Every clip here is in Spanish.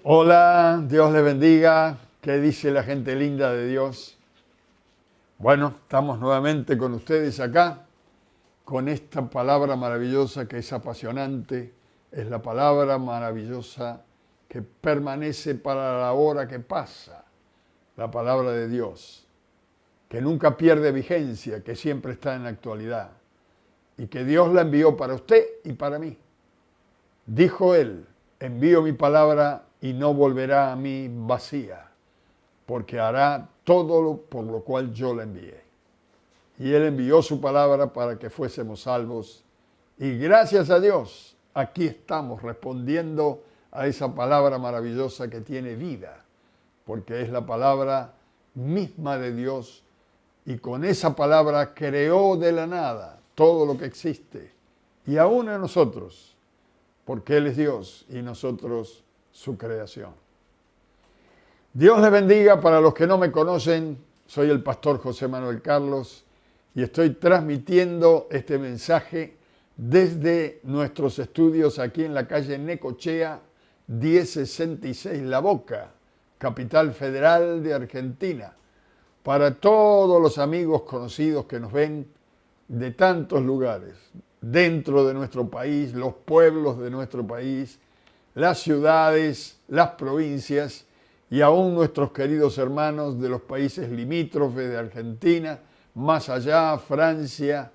Hola, Dios les bendiga. ¿Qué dice la gente linda de Dios? Bueno, estamos nuevamente con ustedes acá, con esta palabra maravillosa que es apasionante. Es la palabra maravillosa que permanece para la hora que pasa. La palabra de Dios, que nunca pierde vigencia, que siempre está en la actualidad. Y que Dios la envió para usted y para mí. Dijo Él, envío mi palabra y no volverá a mí vacía, porque hará todo por lo cual yo la envié. Y Él envió su palabra para que fuésemos salvos. Y gracias a Dios, aquí estamos respondiendo a esa palabra maravillosa que tiene vida, porque es la palabra misma de Dios. Y con esa palabra creó de la nada todo lo que existe, y aún a nosotros, porque Él es Dios y nosotros su creación. Dios les bendiga. Para los que no me conocen, soy el pastor José Manuel Carlos y estoy transmitiendo este mensaje desde nuestros estudios aquí en la calle Necochea 1066 La Boca, capital federal de Argentina, para todos los amigos conocidos que nos ven de tantos lugares, dentro de nuestro país, los pueblos de nuestro país, las ciudades, las provincias y aún nuestros queridos hermanos de los países limítrofes de Argentina, más allá, Francia,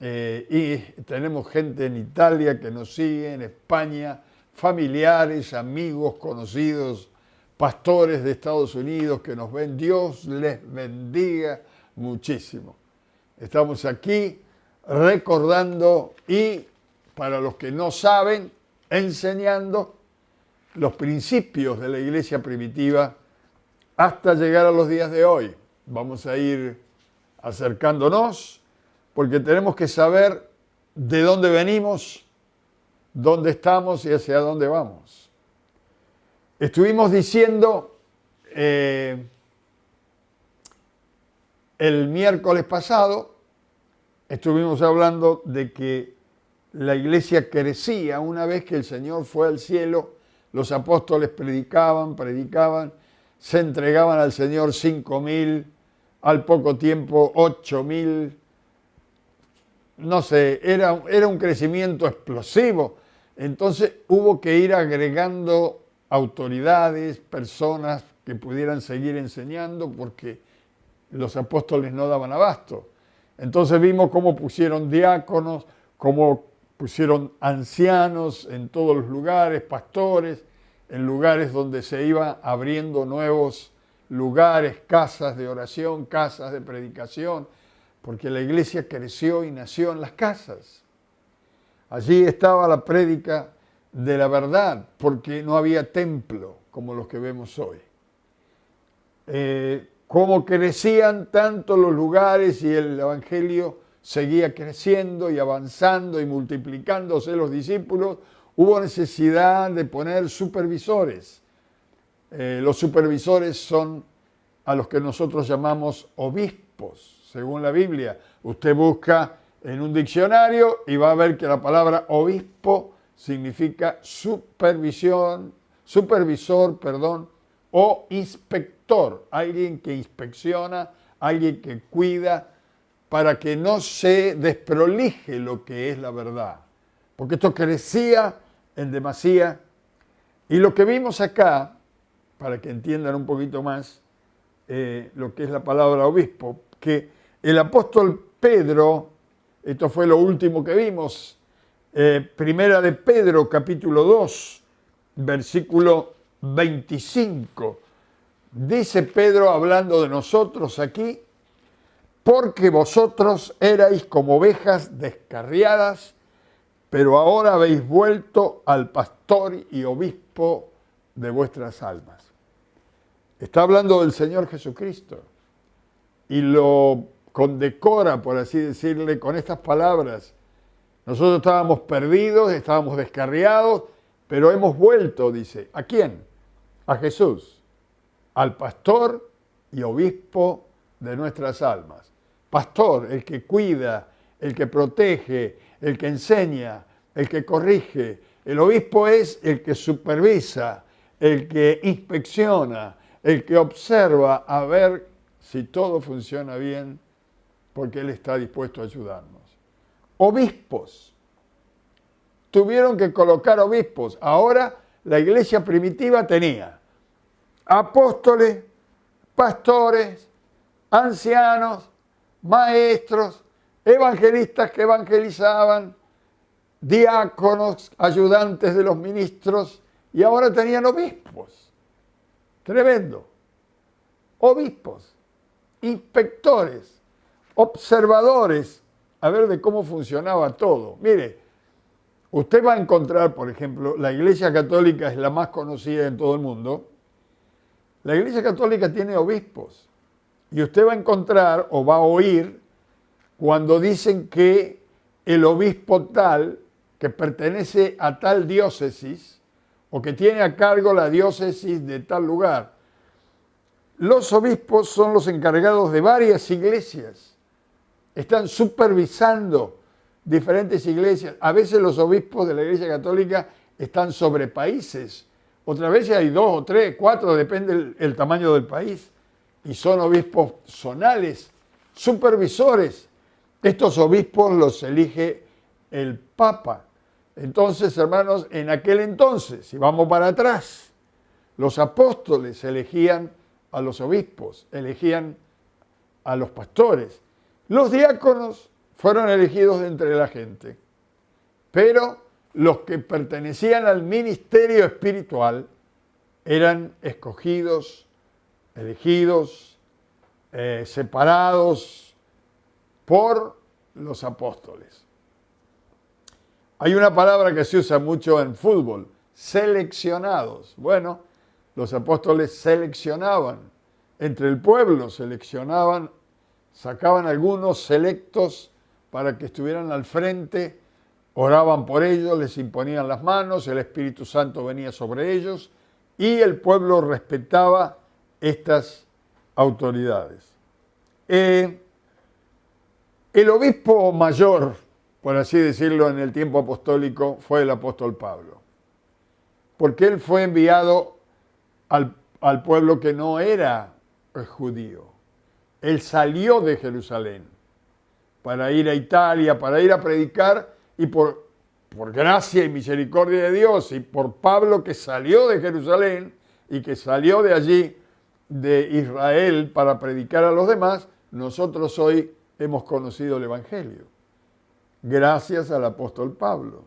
y tenemos gente en Italia que nos sigue, en España, familiares, amigos, conocidos, pastores de Estados Unidos que nos ven. Dios les bendiga muchísimo. Estamos aquí recordando y, para los que no saben, enseñando los principios de la iglesia primitiva hasta llegar a los días de hoy. Vamos a ir acercándonos porque tenemos que saber de dónde venimos, dónde estamos y hacia dónde vamos. Estuvimos diciendo el miércoles pasado, estuvimos hablando de que la iglesia crecía una vez que el Señor fue al cielo. Los apóstoles predicaban, se entregaban al Señor 5.000, al poco tiempo 8.000. No sé, era un crecimiento explosivo. Entonces hubo que ir agregando autoridades, personas que pudieran seguir enseñando porque los apóstoles no daban abasto. Entonces vimos cómo pusieron diáconos, cómo pusieron ancianos en todos los lugares, pastores, en lugares donde se iba abriendo nuevos lugares, casas de oración, casas de predicación, porque la iglesia creció y nació en las casas. Allí estaba la prédica de la verdad, porque no había templo como los que vemos hoy. Cómo crecían tanto los lugares y el evangelio seguía creciendo y avanzando y multiplicándose los discípulos, hubo necesidad de poner supervisores. Los supervisores son a los que nosotros llamamos obispos, según la Biblia. Usted busca en un diccionario y va a ver que la palabra obispo significa supervisor, o inspector, alguien que inspecciona, alguien que cuida, para que no se desprolije lo que es la verdad. Porque esto crecía en demasía. Y lo que vimos acá, para que entiendan un poquito más lo que es la palabra obispo, que el apóstol Pedro, esto fue lo último que vimos, Primera de Pedro, capítulo 2, versículo 25. Dice Pedro, hablando de nosotros aquí, porque vosotros erais como ovejas descarriadas, pero ahora habéis vuelto al pastor y obispo de vuestras almas. Está hablando del Señor Jesucristo y lo condecora, por así decirle, con estas palabras. Nosotros estábamos perdidos, estábamos descarriados, pero hemos vuelto, dice. ¿A quién? A Jesús, al pastor y obispo de nuestras almas. Pastor, el que cuida, el que protege, el que enseña, el que corrige. El obispo es el que supervisa, el que inspecciona, el que observa a ver si todo funciona bien, porque Él está dispuesto a ayudarnos. Obispos. Tuvieron que colocar obispos. Ahora la iglesia primitiva tenía apóstoles, pastores, ancianos, maestros, evangelistas que evangelizaban, diáconos, ayudantes de los ministros, y ahora tenían obispos. Tremendo. Obispos, inspectores, observadores, a ver de cómo funcionaba todo. Mire, usted va a encontrar, por ejemplo, la Iglesia Católica es la más conocida en todo el mundo. La Iglesia Católica tiene obispos. Y usted va a encontrar o va a oír cuando dicen que el obispo tal, que pertenece a tal diócesis, o que tiene a cargo la diócesis de tal lugar. Los obispos son los encargados de varias iglesias. Están supervisando diferentes iglesias. A veces los obispos de la Iglesia Católica están sobre países. Otras veces hay 2 o 3, 4, depende el tamaño del país. Y son obispos zonales, supervisores. Estos obispos los elige el Papa. Entonces, hermanos, en aquel entonces, si vamos para atrás, los apóstoles elegían a los obispos, elegían a los pastores. Los diáconos fueron elegidos de entre la gente, pero los que pertenecían al ministerio espiritual eran escogidos, elegidos, separados por los apóstoles. Hay una palabra que se usa mucho en fútbol, seleccionados. Bueno, los apóstoles seleccionaban, entre el pueblo seleccionaban, sacaban algunos selectos para que estuvieran al frente, oraban por ellos, les imponían las manos, el Espíritu Santo venía sobre ellos y el pueblo respetaba estas autoridades. El obispo mayor, por así decirlo, en el tiempo apostólico fue el apóstol Pablo, porque él fue enviado al pueblo que no era judío. Él salió de Jerusalén para ir a Italia, para ir a predicar, y por gracia y misericordia de Dios, y por Pablo que salió de Jerusalén y que salió de allí, de Israel, para predicar a los demás, nosotros hoy hemos conocido el Evangelio. Gracias al apóstol Pablo.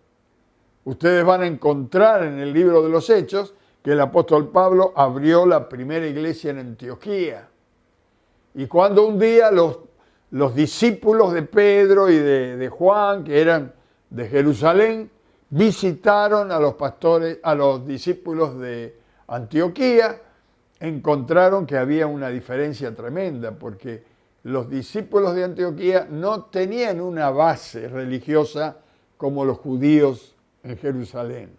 Ustedes van a encontrar en el libro de los Hechos que el apóstol Pablo abrió la primera iglesia en Antioquía. Y cuando un día los discípulos de Pedro y de Juan, que eran de Jerusalén, visitaron a los pastores, a los discípulos de Antioquía, encontraron que había una diferencia tremenda, porque los discípulos de Antioquía no tenían una base religiosa como los judíos en Jerusalén,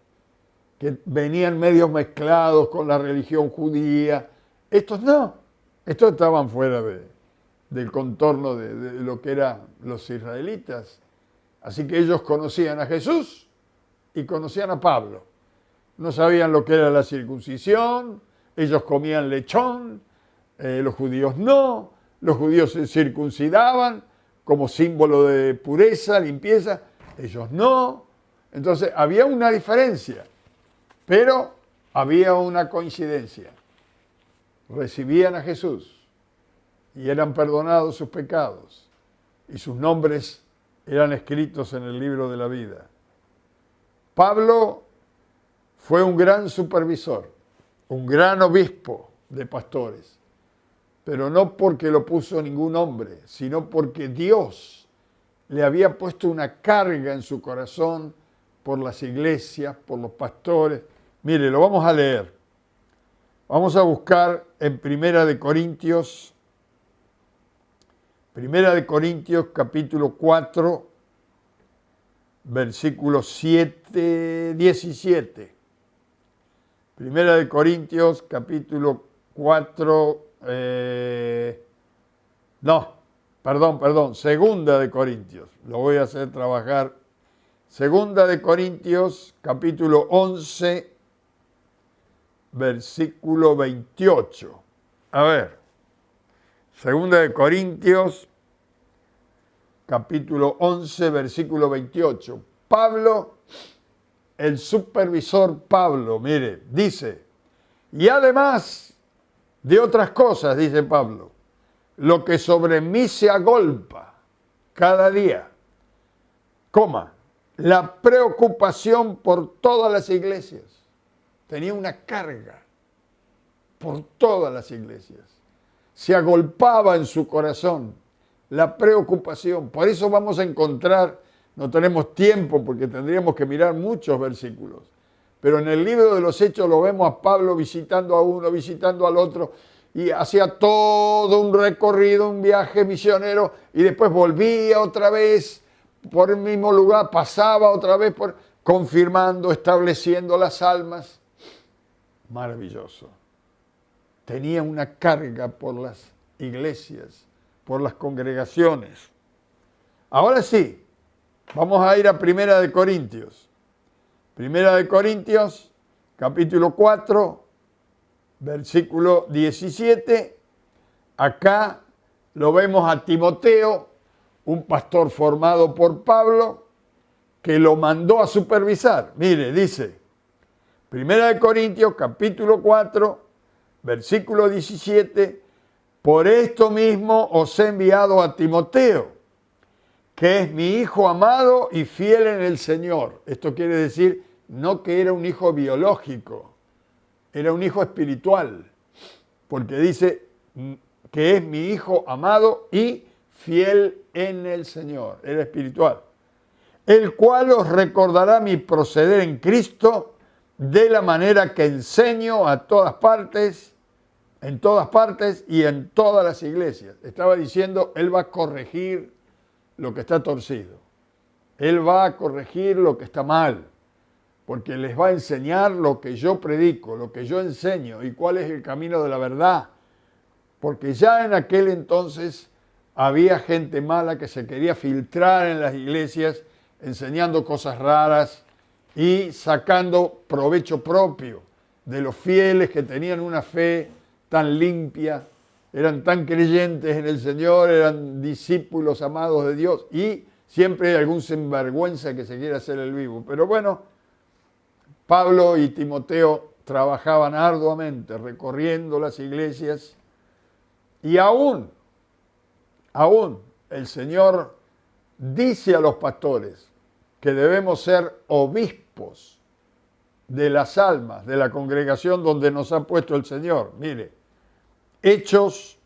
que venían medio mezclados con la religión judía. Estos no, estos estaban fuera del contorno de lo que eran los israelitas. Así que ellos conocían a Jesús y conocían a Pablo. No sabían lo que era la circuncisión, ellos comían lechón, los judíos no. Los judíos se circuncidaban como símbolo de pureza, limpieza, ellos no. Entonces había una diferencia, pero había una coincidencia. Recibían a Jesús y eran perdonados sus pecados y sus nombres eran escritos en el libro de la vida. Pablo fue un gran supervisor, un gran obispo de pastores, pero no porque lo puso ningún hombre, sino porque Dios le había puesto una carga en su corazón por las iglesias, por los pastores. Mire, lo vamos a leer. Vamos a buscar en Primera de Corintios capítulo 4, versículo 17. Primera de Corintios capítulo 4, Segunda de Corintios, lo voy a hacer trabajar. Segunda de Corintios, capítulo 11, versículo 28. A ver, Segunda de Corintios, capítulo 11, versículo 28. Pablo, el supervisor Pablo, mire, dice, y además de otras cosas, dice Pablo, lo que sobre mí se agolpa cada día, la preocupación por todas las iglesias. Tenía una carga por todas las iglesias. Se agolpaba en su corazón la preocupación. Por eso vamos a encontrar, no tenemos tiempo porque tendríamos que mirar muchos versículos, pero en el libro de los Hechos lo vemos a Pablo visitando a uno, visitando al otro, y hacía todo un recorrido, un viaje misionero, y después volvía otra vez por el mismo lugar, pasaba otra vez por confirmando, estableciendo las almas. Maravilloso. Tenía una carga por las iglesias, por las congregaciones. Ahora sí, vamos a ir a Primera de Corintios. Primera de Corintios, capítulo 4, versículo 17. Acá lo vemos a Timoteo, un pastor formado por Pablo, que lo mandó a supervisar. Mire, dice, Primera de Corintios, capítulo 4, versículo 17, por esto mismo os he enviado a Timoteo, que es mi hijo amado y fiel en el Señor. Esto quiere decir, no que era un hijo biológico, era un hijo espiritual, porque dice que es mi hijo amado y fiel en el Señor, era espiritual, el cual os recordará mi proceder en Cristo de la manera que enseño a todas partes, en todas partes y en todas las iglesias. Estaba diciendo, él va a corregir lo que está torcido, él va a corregir lo que está mal, porque les va a enseñar lo que yo predico, lo que yo enseño y cuál es el camino de la verdad. Porque ya en aquel entonces había gente mala que se quería filtrar en las iglesias, enseñando cosas raras y sacando provecho propio de los fieles que tenían una fe tan limpia, eran tan creyentes en el Señor, eran discípulos amados de Dios, y siempre hay algún sinvergüenza que se quiere hacer el vivo. Pero bueno, Pablo y Timoteo trabajaban arduamente recorriendo las iglesias, y aún el Señor dice a los pastores que debemos ser obispos de las almas, de la congregación donde nos ha puesto el Señor. Mire, Hechos,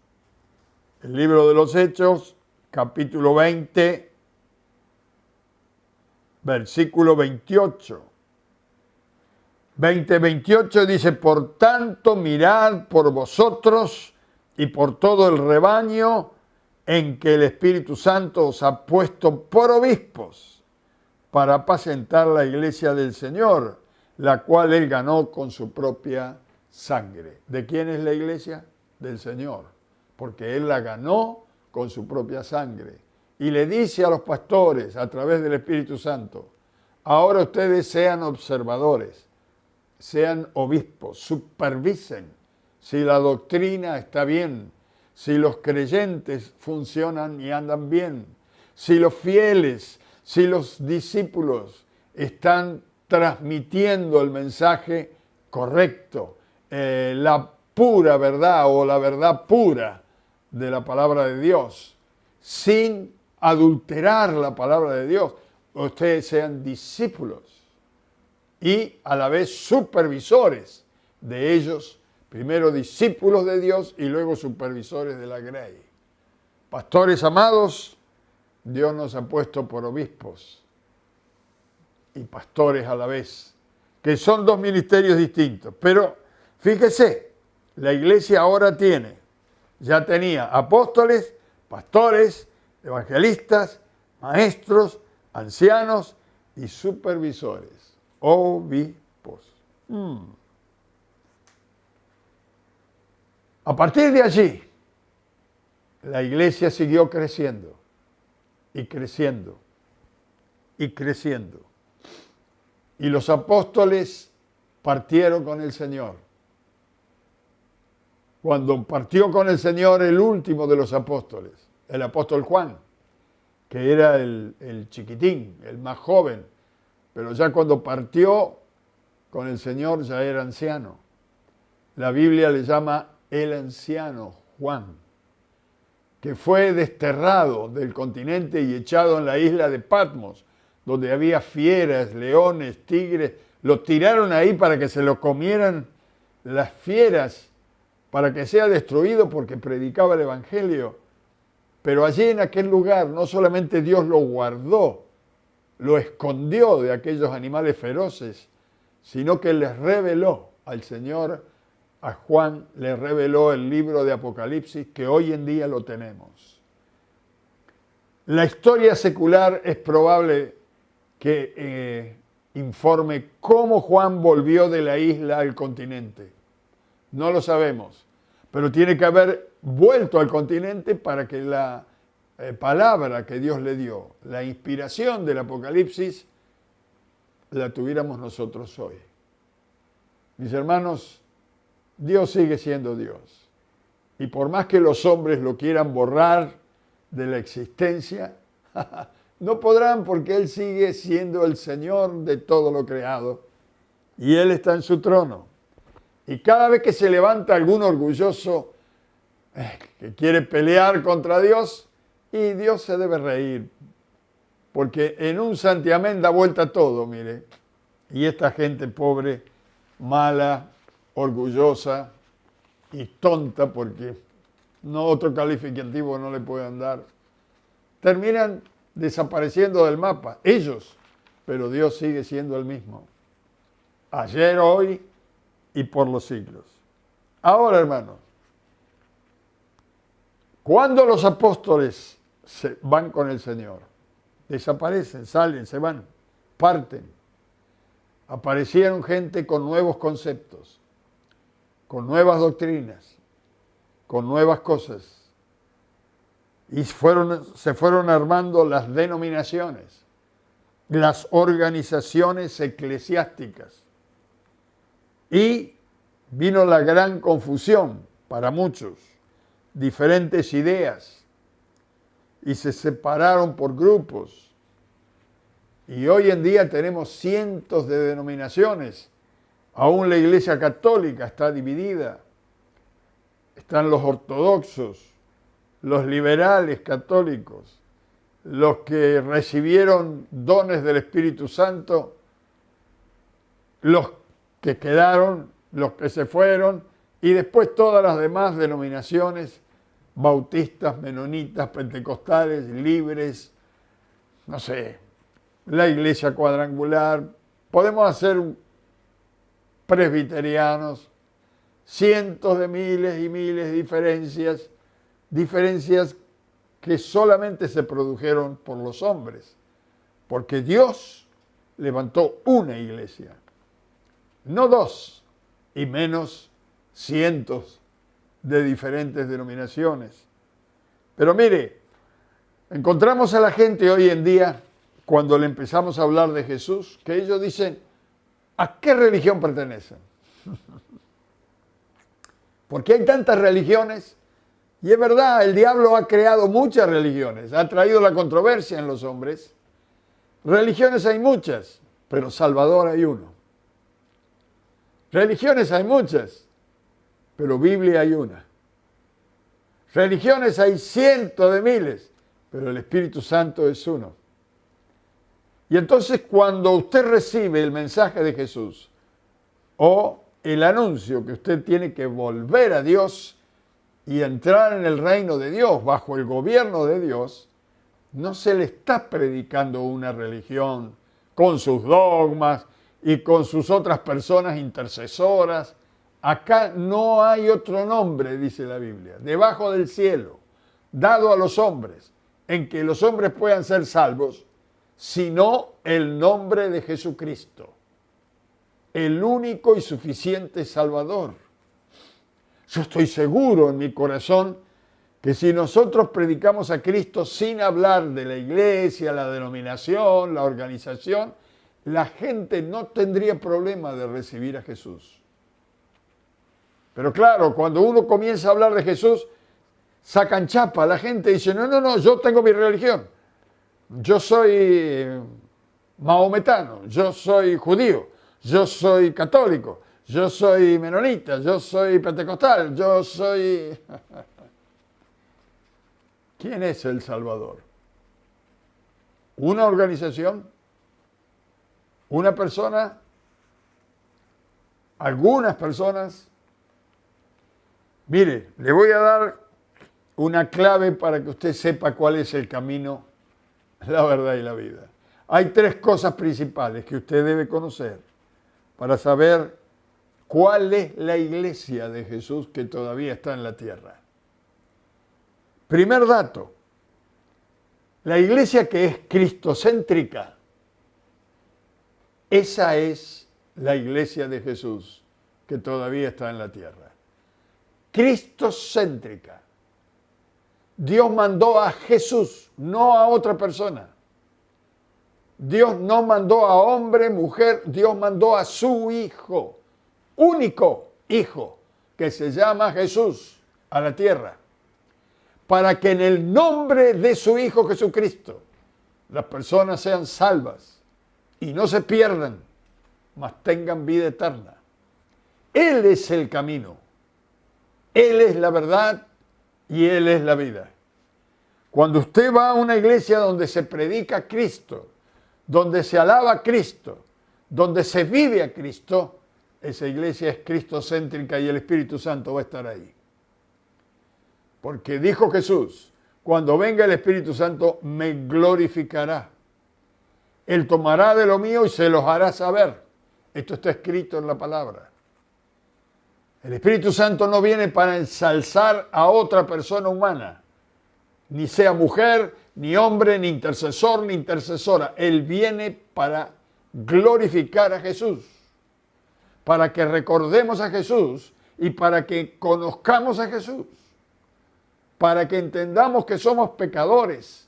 el libro de los Hechos, capítulo 20, versículo 28. 20:28 dice, por tanto mirad por vosotros y por todo el rebaño en que el Espíritu Santo os ha puesto por obispos para apacentar la iglesia del Señor, la cual él ganó con su propia sangre. ¿De quién es la iglesia? Del Señor, porque él la ganó con su propia sangre. Y le dice a los pastores a través del Espíritu Santo, ahora ustedes sean observadores, sean obispos, supervisen si la doctrina está bien, si los creyentes funcionan y andan bien, si los fieles, si los discípulos están transmitiendo el mensaje correcto, la pura verdad o la verdad pura de la palabra de Dios, sin adulterar la palabra de Dios. Ustedes sean discípulos y a la vez supervisores de ellos, primero discípulos de Dios y luego supervisores de la grey. Pastores amados, Dios nos ha puesto por obispos y pastores a la vez, que son dos ministerios distintos. Pero fíjese, la iglesia ahora ya tenía apóstoles, pastores, evangelistas, maestros, ancianos y supervisores, obispos. A partir de allí, la iglesia siguió creciendo y creciendo y creciendo. Y los apóstoles partieron con el Señor cuando partió con el Señor el último de los apóstoles, el apóstol Juan, que era el chiquitín, el más joven, pero ya cuando partió con el Señor ya era anciano. La Biblia le llama el anciano Juan, que fue desterrado del continente y echado en la isla de Patmos, donde había fieras, leones, tigres. Los tiraron ahí para que se lo comieran las fieras, para que sea destruido porque predicaba el Evangelio. Pero allí en aquel lugar no solamente Dios lo guardó, lo escondió de aquellos animales feroces, sino que les reveló al Señor, a Juan, le reveló el libro de Apocalipsis que hoy en día lo tenemos. La historia secular es probable que informe cómo Juan volvió de la isla al continente. No lo sabemos, pero tiene que haber vuelto al continente para que la palabra que Dios le dio, la inspiración del Apocalipsis, la tuviéramos nosotros hoy. Mis hermanos, Dios sigue siendo Dios. Y por más que los hombres lo quieran borrar de la existencia, no podrán, porque Él sigue siendo el Señor de todo lo creado. Y Él está en su trono. Y cada vez que se levanta algún orgulloso que quiere pelear contra Dios, y Dios se debe reír, porque en un santiamén da vuelta todo, mire. Y esta gente pobre, mala, orgullosa y tonta, porque no otro calificativo no le pueden dar, terminan desapareciendo del mapa, ellos, pero Dios sigue siendo el mismo. Ayer, hoy y por los siglos. Ahora, hermanos, cuando los apóstoles se van con el Señor, desaparecen, salen, se van, parten, aparecieron gente con nuevos conceptos, con nuevas doctrinas, con nuevas cosas, y se fueron armando las denominaciones, las organizaciones eclesiásticas, y vino la gran confusión para muchos, diferentes ideas, y se separaron por grupos. Y hoy en día tenemos cientos de denominaciones. Aún la Iglesia Católica está dividida. Están los ortodoxos, los liberales católicos, los que recibieron dones del Espíritu Santo, los que quedaron, los que se fueron, y después todas las demás denominaciones, bautistas, menonitas, pentecostales, libres, no sé, la iglesia cuadrangular, podemos hacer presbiterianos, cientos de miles y miles de diferencias que solamente se produjeron por los hombres, porque Dios levantó una iglesia, no dos, y menos cientos de diferentes denominaciones. Pero mire, encontramos a la gente hoy en día, cuando le empezamos a hablar de Jesús, que ellos dicen, ¿a qué religión pertenecen? Porque hay tantas religiones, y es verdad, el diablo ha creado muchas religiones, ha traído la controversia en los hombres. Religiones hay muchas, pero Salvador hay uno. Religiones hay muchas, pero Biblia hay una. Religiones hay cientos de miles, pero el Espíritu Santo es uno. Y entonces cuando usted recibe el mensaje de Jesús o el anuncio que usted tiene que volver a Dios y entrar en el reino de Dios, bajo el gobierno de Dios, no se le está predicando una religión con sus dogmas y con sus otras personas intercesoras. Acá no hay otro nombre, dice la Biblia, debajo del cielo, dado a los hombres, en que los hombres puedan ser salvos, sino el nombre de Jesucristo, el único y suficiente Salvador. Yo estoy seguro en mi corazón que si nosotros predicamos a Cristo sin hablar de la iglesia, la denominación, la organización, la gente no tendría problema de recibir a Jesús. Pero claro, cuando uno comienza a hablar de Jesús, sacan chapa. La gente dice, no, yo tengo mi religión. Yo soy maometano, yo soy judío, yo soy católico, yo soy menonita, yo soy pentecostal, yo soy... ¿Quién es el Salvador? ¿Una organización? ¿Una persona? ¿Algunas personas? Mire, le voy a dar una clave para que usted sepa cuál es el camino, la verdad y la vida. Hay tres cosas principales que usted debe conocer para saber cuál es la iglesia de Jesús que todavía está en la tierra. Primer dato, la iglesia que es cristocéntrica, esa es la iglesia de Jesús que todavía está en la tierra. Cristocéntrica. Dios mandó a Jesús, no a otra persona. Dios no mandó a hombre, mujer, Dios mandó a su Hijo, único Hijo, que se llama Jesús, a la tierra, para que en el nombre de su Hijo Jesucristo las personas sean salvas y no se pierdan, mas tengan vida eterna. Él es el camino, Él es la verdad y Él es la vida. Cuando usted va a una iglesia donde se predica a Cristo, donde se alaba a Cristo, donde se vive a Cristo, esa iglesia es cristocéntrica y el Espíritu Santo va a estar ahí. Porque dijo Jesús, cuando venga el Espíritu Santo me glorificará. Él tomará de lo mío y se los hará saber. Esto está escrito en la palabra. El Espíritu Santo no viene para ensalzar a otra persona humana, ni sea mujer, ni hombre, ni intercesor, ni intercesora. Él viene para glorificar a Jesús, para que recordemos a Jesús y para que conozcamos a Jesús, para que entendamos que somos pecadores,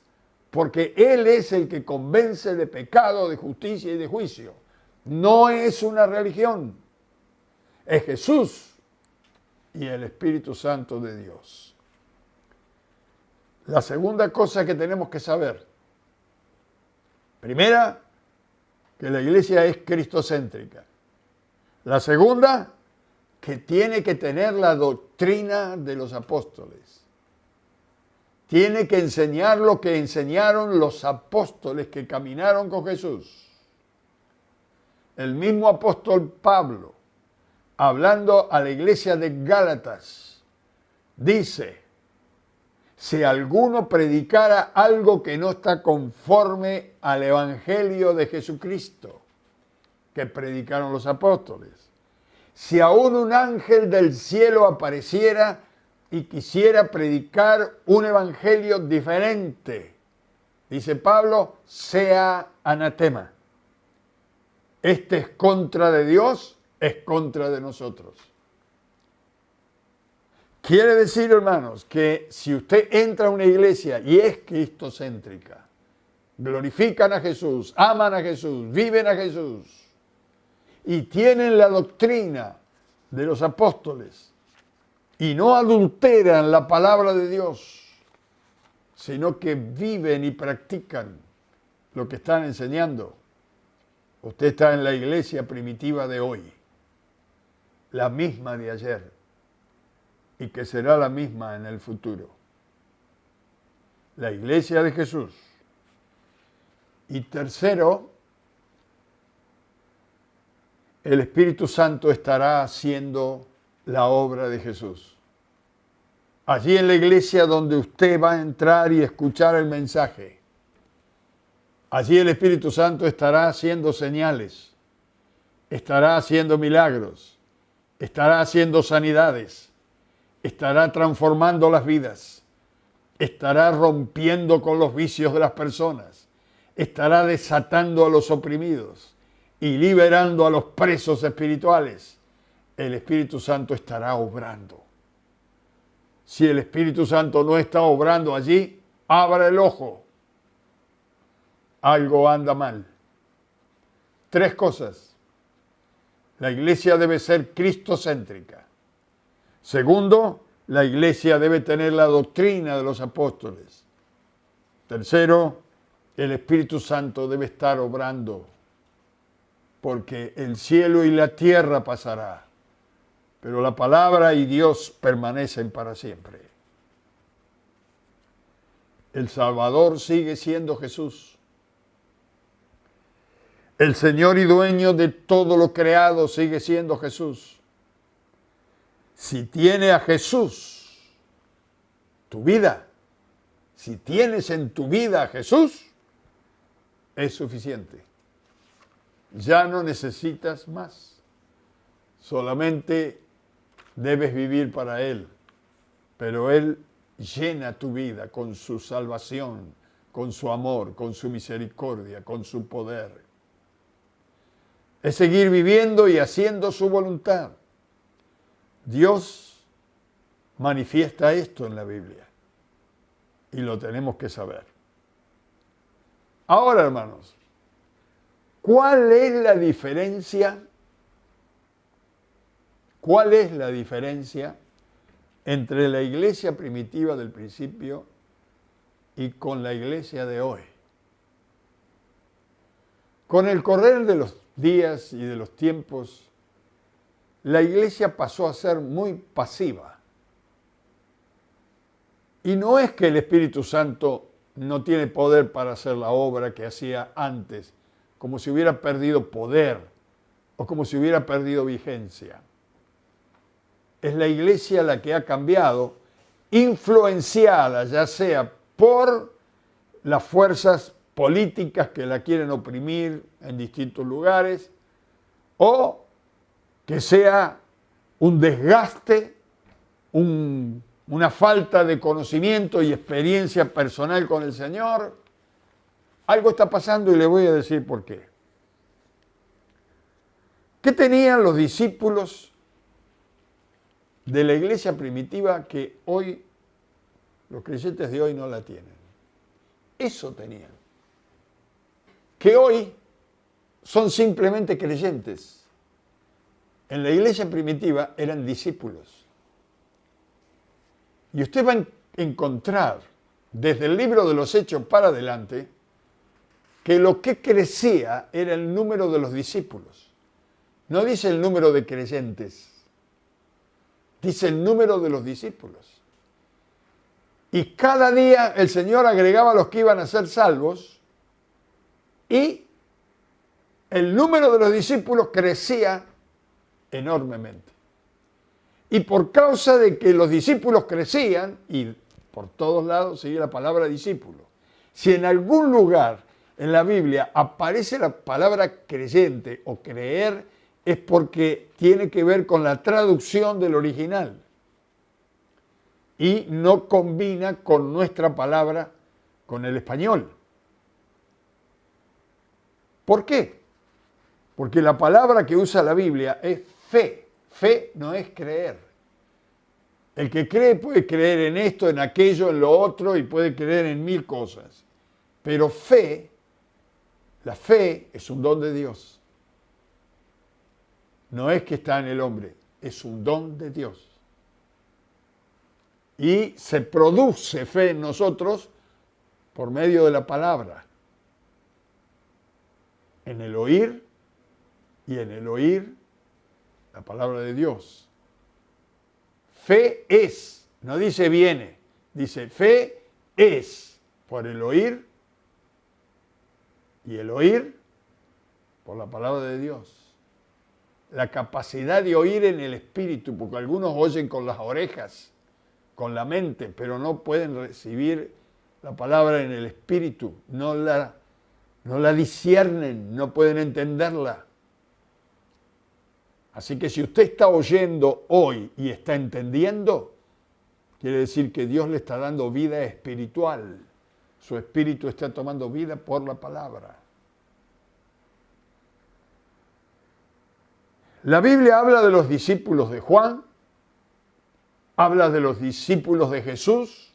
porque Él es el que convence de pecado, de justicia y de juicio. No es una religión, es Jesús y el Espíritu Santo de Dios. La segunda cosa que tenemos que saber, primera, que la iglesia es cristocéntrica. La segunda, que tiene que tener la doctrina de los apóstoles. Tiene que enseñar lo que enseñaron los apóstoles que caminaron con Jesús. El mismo apóstol Pablo, hablando a la iglesia de Gálatas, dice, si alguno predicara algo que no está conforme al evangelio de Jesucristo, que predicaron los apóstoles, si aún un ángel del cielo apareciera y quisiera predicar un evangelio diferente, dice Pablo, sea anatema. Este es contra de Dios, es contra de nosotros. Quiere decir, hermanos, que si usted entra a una iglesia y es cristocéntrica, glorifican a Jesús, aman a Jesús, viven a Jesús y tienen la doctrina de los apóstoles y no adulteran la palabra de Dios, sino que viven y practican lo que están enseñando, usted está en la iglesia primitiva de hoy, la misma de ayer, y que será la misma en el futuro. La iglesia de Jesús. Y tercero, el Espíritu Santo estará haciendo la obra de Jesús. Allí en la iglesia donde usted va a entrar y escuchar el mensaje, allí el Espíritu Santo estará haciendo señales, estará haciendo milagros, estará haciendo sanidades, estará transformando las vidas, estará rompiendo con los vicios de las personas, estará desatando a los oprimidos y liberando a los presos espirituales. El Espíritu Santo estará obrando. Si el Espíritu Santo no está obrando allí, abra el ojo. Algo anda mal. Tres cosas. La iglesia debe ser cristocéntrica. Segundo, la iglesia debe tener la doctrina de los apóstoles. Tercero, el Espíritu Santo debe estar obrando, porque el cielo y la tierra pasará, pero la palabra y Dios permanecen para siempre. El Salvador sigue siendo Jesús. El Señor y dueño de todo lo creado sigue siendo Jesús. Si tiene a Jesús, tu vida, si tienes en tu vida a Jesús, es suficiente. Ya no necesitas más. Solamente debes vivir para Él. Pero Él llena tu vida con su salvación, con su amor, con su misericordia, con su poder. Es seguir viviendo y haciendo su voluntad. Dios manifiesta esto en la Biblia y lo tenemos que saber. Ahora, hermanos, ¿cuál es la diferencia? ¿Cuál es la diferencia entre la iglesia primitiva del principio y con la iglesia de hoy? Con el correr de los días y de los tiempos, la iglesia pasó a ser muy pasiva. Y no es que el Espíritu Santo no tiene poder para hacer la obra que hacía antes, como si hubiera perdido poder o como si hubiera perdido vigencia. Es la iglesia la que ha cambiado, influenciada ya sea por las fuerzas políticas que la quieren oprimir en distintos lugares, o que sea un desgaste, una falta de conocimiento y experiencia personal con el Señor. Algo está pasando y le voy a decir por qué. ¿Qué tenían los discípulos de la iglesia primitiva que hoy los creyentes de hoy no la tienen? Eso tenían. Que hoy son simplemente creyentes. En la iglesia primitiva eran discípulos. Y usted va a encontrar desde el libro de los Hechos para adelante que lo que crecía era el número de los discípulos. No dice el número de creyentes, dice el número de los discípulos. Y cada día el Señor agregaba a los que iban a ser salvos y el número de los discípulos crecía enormemente. Y por causa de que los discípulos crecían, y por todos lados sigue la palabra discípulo, si en algún lugar en la Biblia aparece la palabra creyente o creer, es porque tiene que ver con la traducción del original y no combina con nuestra palabra, con el español. ¿Por qué? Porque la palabra que usa la Biblia es fe. Fe no es creer. El que cree puede creer en esto, en aquello, en lo otro y puede creer en 1000 cosas. Pero fe, la fe es un don de Dios. No es que está en el hombre, es un don de Dios. Y se produce fe en nosotros por medio de la palabra. En el oír y en el oír la palabra de Dios. Fe es, no dice viene, dice fe es por el oír y el oír por la palabra de Dios. La capacidad de oír en el espíritu, porque algunos oyen con las orejas, con la mente, pero no pueden recibir la palabra en el espíritu, no la disciernen, no pueden entenderla. Así que si usted está oyendo hoy y está entendiendo, quiere decir que Dios le está dando vida espiritual. Su espíritu está tomando vida por la palabra. La Biblia habla de los discípulos de Juan, habla de los discípulos de Jesús,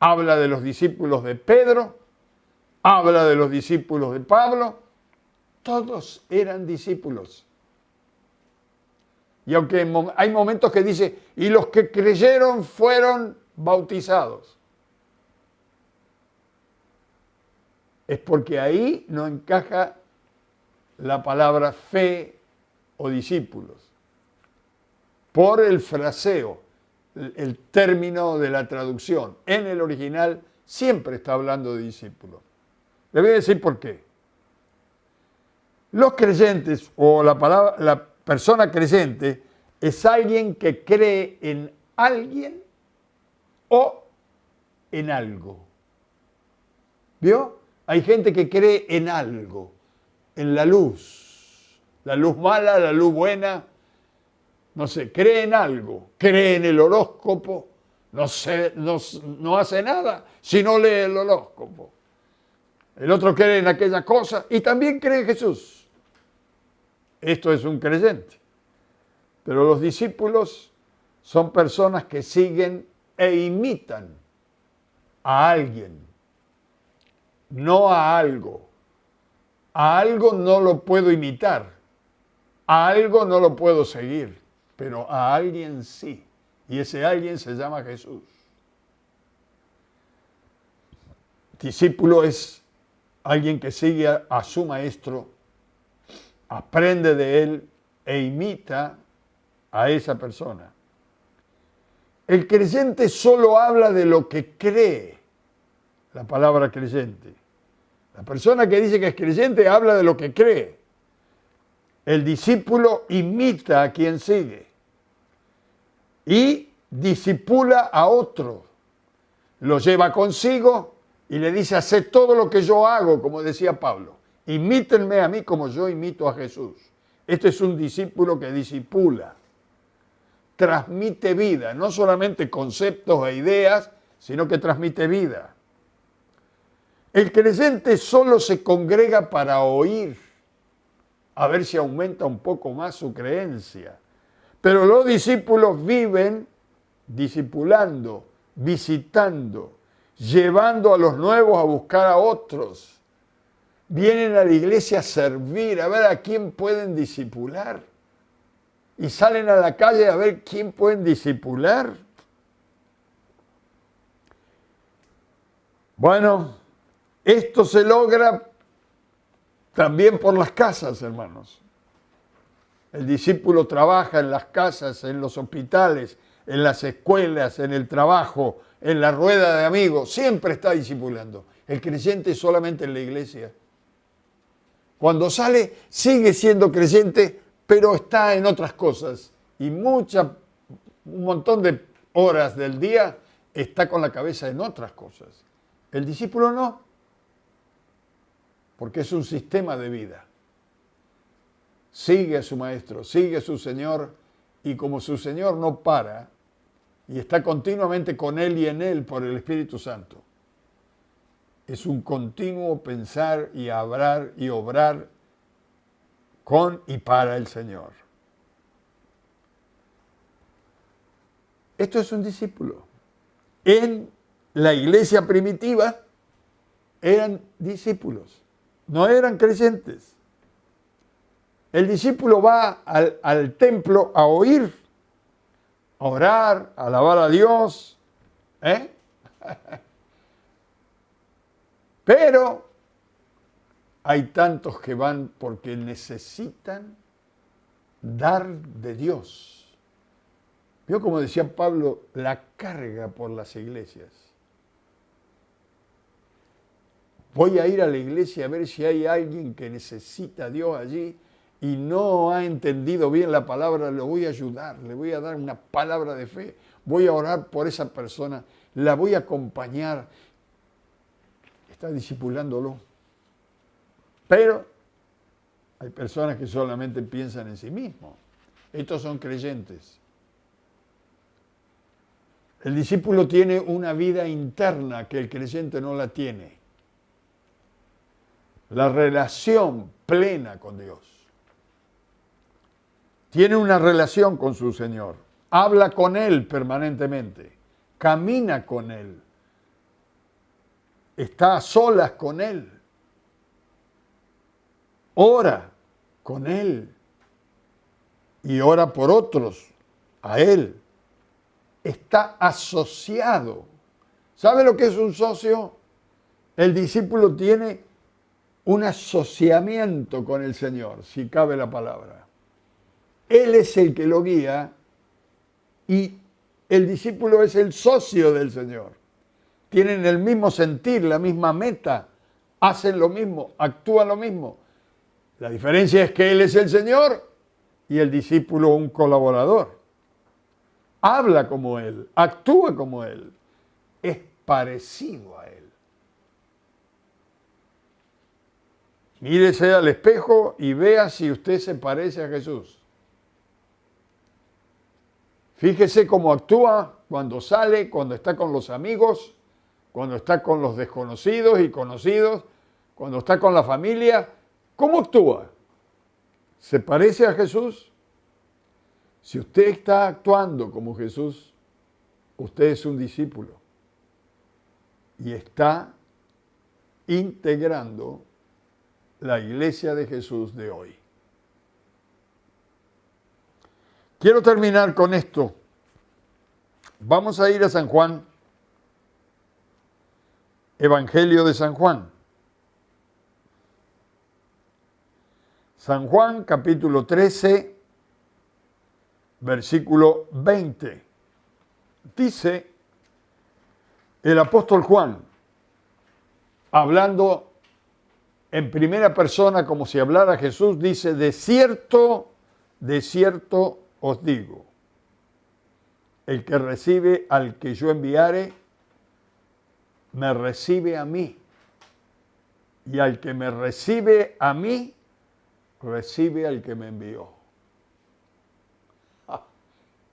habla de los discípulos de Pedro, habla de los discípulos de Pablo. Todos eran discípulos. Y aunque hay momentos que dice, y los que creyeron fueron bautizados. Es porque ahí no encaja la palabra fe o discípulos. Por el fraseo, el término de la traducción. En el original siempre está hablando de discípulos. Le voy a decir por qué. Los creyentes o la persona creyente es alguien que cree en alguien o en algo. ¿Vio? Hay gente que cree en algo, en la luz mala, la luz buena, no sé, cree en algo, cree en el horóscopo, no hace nada si no lee el horóscopo. El otro cree en aquella cosa y también cree en Jesús. Esto es un creyente. Pero los discípulos son personas que siguen e imitan a alguien, no a algo. A algo no lo puedo imitar, a algo no lo puedo seguir, pero a alguien sí. Y ese alguien se llama Jesús. Discípulo es alguien que sigue a su maestro, aprende de él e imita a esa persona. El creyente solo habla de lo que cree, la palabra creyente. La persona que dice que es creyente habla de lo que cree. El discípulo imita a quien sigue y discipula a otro. Lo lleva consigo y le dice, haced todo lo que yo hago, como decía Pablo. Imítenme a mí como yo imito a Jesús. Este es un discípulo que discipula, transmite vida, no solamente conceptos e ideas, sino que transmite vida. El creyente solo se congrega para oír, a ver si aumenta un poco más su creencia. Pero los discípulos viven discipulando, visitando, llevando a los nuevos a buscar a otros. Vienen a la iglesia a servir, a ver a quién pueden discipular. Y salen a la calle a ver quién pueden discipular. Bueno, esto se logra también por las casas, hermanos. El discípulo trabaja en las casas, en los hospitales, en las escuelas, en el trabajo, en la rueda de amigos. Siempre está discipulando. El creyente solamente en la iglesia. Cuando sale, sigue siendo creyente, pero está en otras cosas. Y un montón de horas del día está con la cabeza en otras cosas. El discípulo no, porque es un sistema de vida. Sigue a su maestro, sigue a su Señor, y como su Señor no para, y está continuamente con él y en él por el Espíritu Santo, es un continuo pensar y hablar y obrar con y para el Señor. Esto es un discípulo. En la iglesia primitiva eran discípulos, no eran creyentes. El discípulo va al templo a oír, a orar, a alabar a Dios. Pero hay tantos que van porque necesitan dar de Dios. ¿Vio como decía Pablo, la carga por las iglesias? Voy a ir a la iglesia a ver si hay alguien que necesita a Dios allí y no ha entendido bien la palabra, le voy a ayudar, le voy a dar una palabra de fe, voy a orar por esa persona, la voy a acompañar. Está discipulándolo. Pero hay personas que solamente piensan en sí mismos. Estos son creyentes. El discípulo tiene una vida interna que el creyente no la tiene. La relación plena con Dios. Tiene una relación con su Señor. Habla con Él permanentemente. Camina con Él. Está a solas con Él. Ora con Él. y ora por otros, a Él. Está asociado. ¿Sabe lo que es un socio? El discípulo tiene un asociamiento con el Señor, si cabe la palabra. Él es el que lo guía y el discípulo es el socio del Señor. Tienen el mismo sentir, la misma meta, hacen lo mismo, actúan lo mismo. La diferencia es que Él es el Señor y el discípulo un colaborador. Habla como Él, actúa como Él, es parecido a Él. Mírese al espejo y vea si usted se parece a Jesús. Fíjese cómo actúa cuando sale, cuando está con los amigos, cuando está con los desconocidos y conocidos, cuando está con la familia. ¿Cómo actúa? ¿Se parece a Jesús? Si usted está actuando como Jesús, usted es un discípulo y está integrando la iglesia de Jesús de hoy. Quiero terminar con esto. Vamos a ir a San Juan, Evangelio de San Juan. San Juan, capítulo 13, versículo 20. Dice el apóstol Juan, hablando en primera persona como si hablara Jesús, dice, de cierto os digo, el que recibe al que yo enviare, me recibe a mí, y al que me recibe a mí, recibe al que me envió.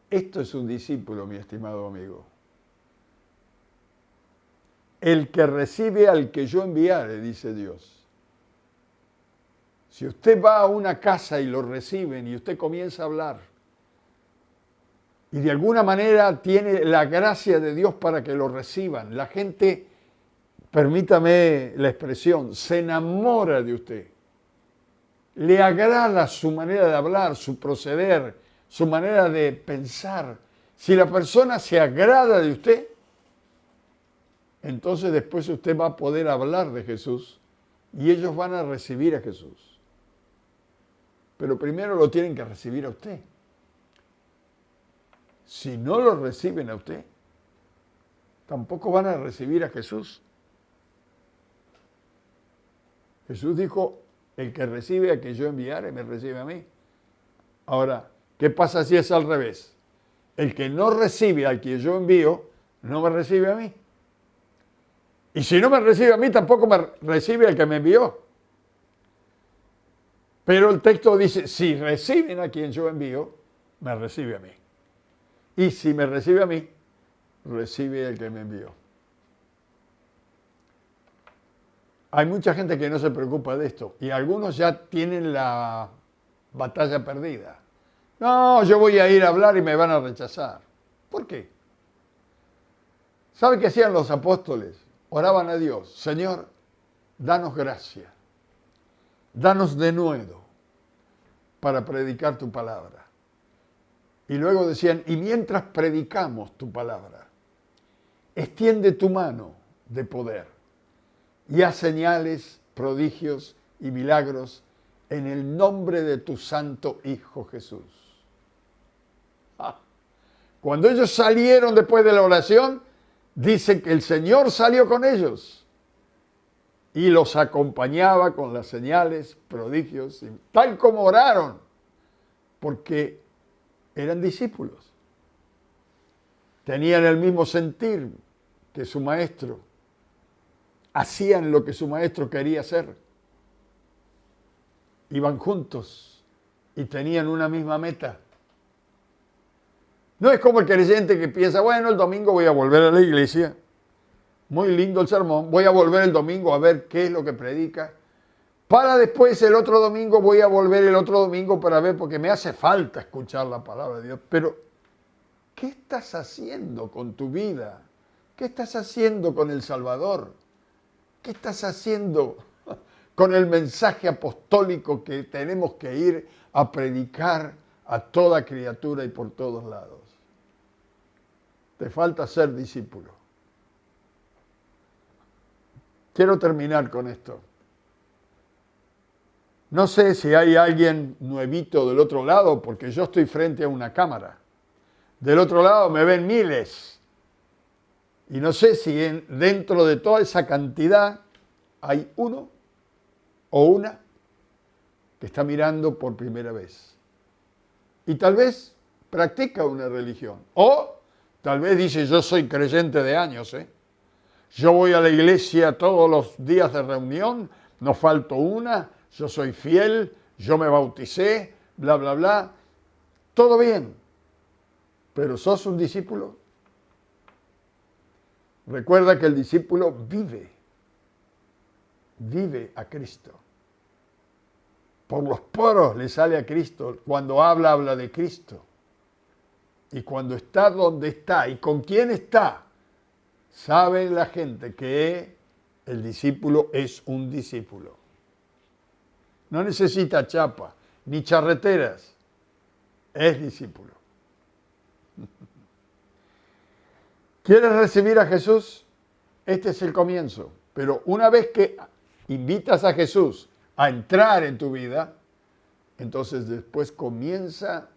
Esto es un discípulo, mi estimado amigo. El que recibe al que yo enviare, dice Dios. Si usted va a una casa y lo reciben y usted comienza a hablar y de alguna manera tiene la gracia de Dios para que lo reciban, la gente, permítame la expresión, se enamora de usted. Le agrada su manera de hablar, su proceder, su manera de pensar. Si la persona se agrada de usted, entonces después usted va a poder hablar de Jesús y ellos van a recibir a Jesús. Pero primero lo tienen que recibir a usted. Si no lo reciben a usted, tampoco van a recibir a Jesús. Jesús dijo, el que recibe a que yo enviare, me recibe a mí. Ahora, ¿qué pasa si es al revés? El que no recibe al que yo envío, no me recibe a mí. Y si no me recibe a mí, tampoco me recibe al que me envió. Pero el texto dice, si reciben a quien yo envío, me recibe a mí. Y si me recibe a mí, recibe al que me envió. Hay mucha gente que no se preocupa de esto y algunos ya tienen la batalla perdida. No, yo voy a ir a hablar y me van a rechazar. ¿Por qué? ¿Sabe qué hacían los apóstoles? Oraban a Dios, Señor, danos gracia. Danos denuedo para predicar tu palabra. Y luego decían, y mientras predicamos tu palabra, extiende tu mano de poder y haz señales, prodigios y milagros en el nombre de tu santo Hijo Jesús. Cuando ellos salieron después de la oración, dice que el Señor salió con ellos y los acompañaba con las señales, prodigios, tal como oraron, porque eran discípulos. Tenían el mismo sentir que su maestro. Hacían lo que su maestro quería hacer. Iban juntos y tenían una misma meta. No es como el creyente que piensa, bueno, el domingo voy a volver a la iglesia. Muy lindo el sermón, voy a volver el domingo a ver qué es lo que predica. Para después el otro domingo voy a volver el otro domingo para ver, porque me hace falta escuchar la palabra de Dios. Pero, ¿qué estás haciendo con tu vida? ¿Qué estás haciendo con el Salvador? ¿Qué estás haciendo con el mensaje apostólico que tenemos que ir a predicar a toda criatura y por todos lados. Te falta ser discípulo. Quiero terminar con esto. No sé si hay alguien nuevito del otro lado, porque yo estoy frente a una cámara. Del otro lado me ven miles. Y no sé si dentro de toda esa cantidad hay uno o una que está mirando por primera vez. Y tal vez practica una religión. O tal vez dice, yo soy creyente de años, Yo voy a la iglesia todos los días de reunión, no falto una, yo soy fiel, yo me bauticé, bla, bla, bla. Todo bien. Pero ¿sos un discípulo? Recuerda que el discípulo vive a Cristo. Por los poros le sale a Cristo. Cuando habla de Cristo. Y cuando está donde está y con quién está, sabe la gente que el discípulo es un discípulo. No necesita chapa ni charreteras. Es discípulo. ¿Quieres recibir a Jesús? Este es el comienzo. Pero una vez que invitas a Jesús a entrar en tu vida, entonces después comienza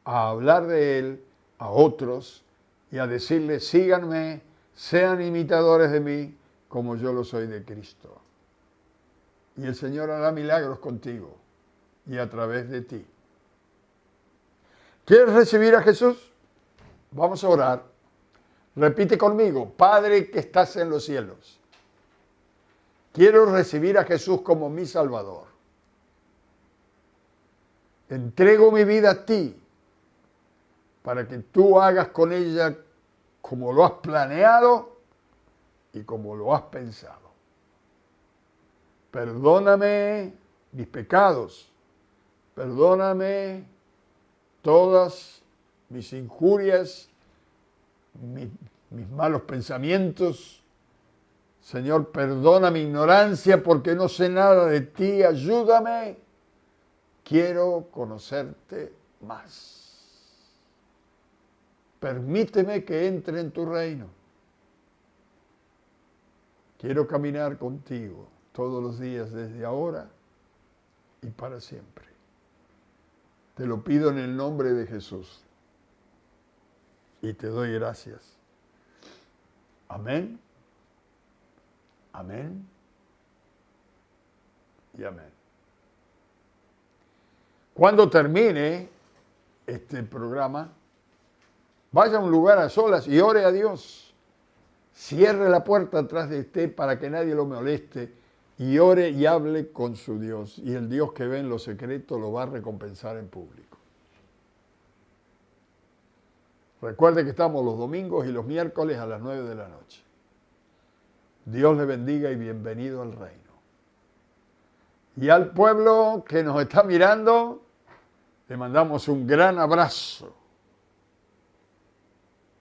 a hablar de Él a otros y a decirles, síganme, sean imitadores de mí, como yo lo soy de Cristo. Y el Señor hará milagros contigo y a través de ti. ¿Quieres recibir a Jesús? Vamos a orar. Repite conmigo, Padre que estás en los cielos. Quiero recibir a Jesús como mi Salvador. Entrego mi vida a ti para que tú hagas con ella como lo has planeado y como lo has pensado. Perdóname mis pecados, perdóname todas mis injurias, mis malos pensamientos. Señor, perdona mi ignorancia porque no sé nada de ti, ayúdame. Quiero conocerte más. Permíteme que entre en tu reino. Quiero caminar contigo todos los días desde ahora y para siempre. Te lo pido en el nombre de Jesús. Y te doy gracias. Amén. Amén. Y amén. Cuando termine este programa, vaya a un lugar a solas y ore a Dios. Cierre la puerta atrás de usted para que nadie lo moleste y ore y hable con su Dios. Y el Dios que ve en lo secreto lo va a recompensar en público. Recuerde que estamos los domingos y los miércoles a las 9 de la noche. Dios le bendiga y bienvenido al reino. Y al pueblo que nos está mirando, le mandamos un gran abrazo.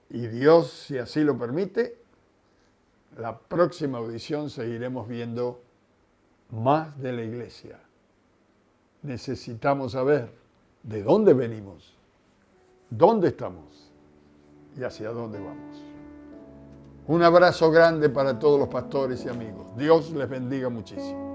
Y Dios, si así lo permite, la próxima audición seguiremos viendo más de la iglesia. Necesitamos saber de dónde venimos, dónde estamos y hacia dónde vamos. Un abrazo grande para todos los pastores y amigos. Dios les bendiga muchísimo.